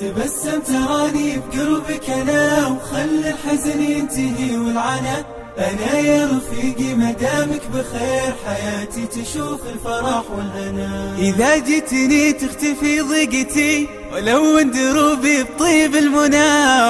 تبسم تراني بقربك أنا، وخل الحزن ينتهي والعنا. أنا يا رفيقي مدامك بخير، حياتي تشوف الفرح والهنا. إذا جيتني تختفي ضيقتي، ولو ان دروبي بطيب المنى،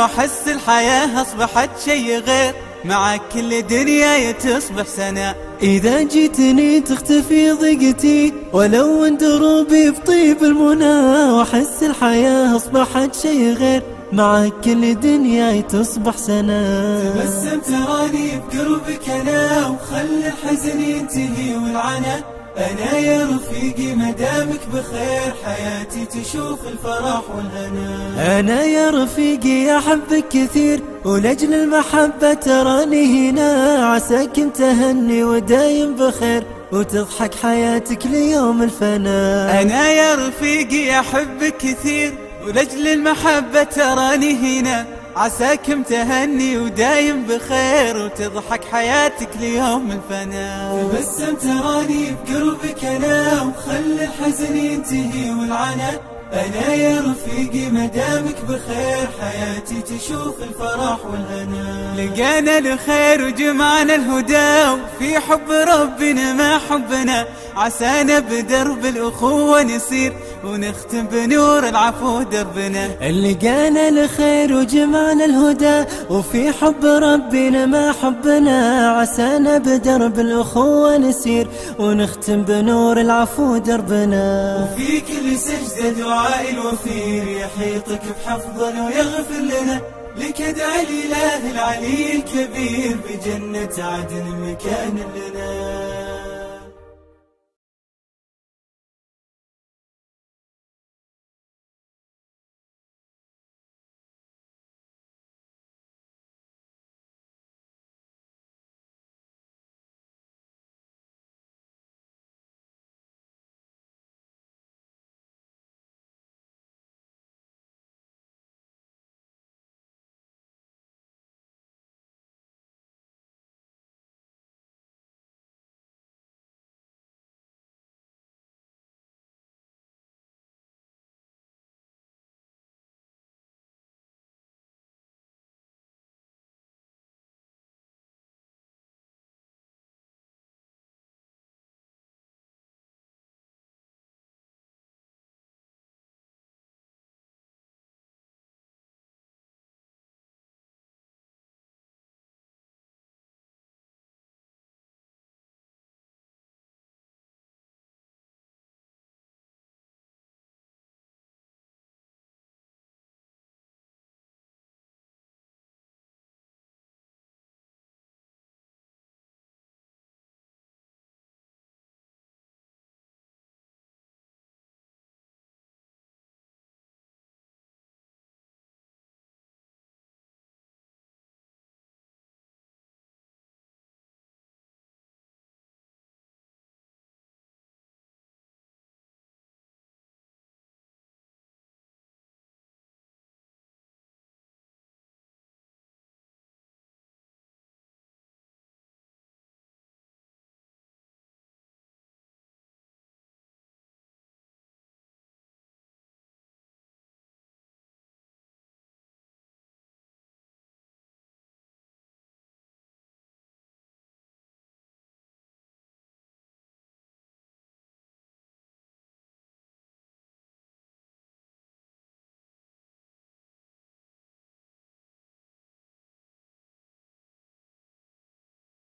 وأحس الحياة أصبحت شي غير، معك كل دنياي تصبح سنة. إذا جيتني تختفي ضيقتي، ولو ان دروبي بطيب المنى، وأحس الحياة أصبحت شي غير، معك كل دنياي تصبح سنة. تبسم تراني بقربك أنا، وخل الحزن ينتهي والعنا. أنا يا رفيقي مدامك بخير، حياتي تشوف الفرح والهنا. أنا يا رفيقي أحبك كثير، ولأجل المحبة تراني هنا، عساك تهني ودايم بخير، وتضحك حياتك ليوم الفنا. أنا يا رفيقي أحبك كثير، ولأجل المحبة تراني هنا، عساك متهني ودايم بخير، وتضحك حياتك ليوم الفنا. تبسم تراني بقربك أنا، وخل الحزن ينتهي والعنا. أنا يا رفيقي مدامك بخير، حياتي تشوف الفرح والهنا. لقانا الخير وجمعنا الهدى، وفي حب ربنا ما حبنا، عسانا بدرب الأخوة نسير، ونختم بنور العفو دربنا. لقانا الخير وجمعنا الهدى، وفي حب ربنا ما حبنا، عسانا بدرب الأخوة نسير، ونختم بنور العفو دربنا. وفي كل سجدة دعاء الوفير، يحيطك بحفظه ويغفر لنا. لك ادعي الإله العلي الكبير، بجنة عدن مكان لنا.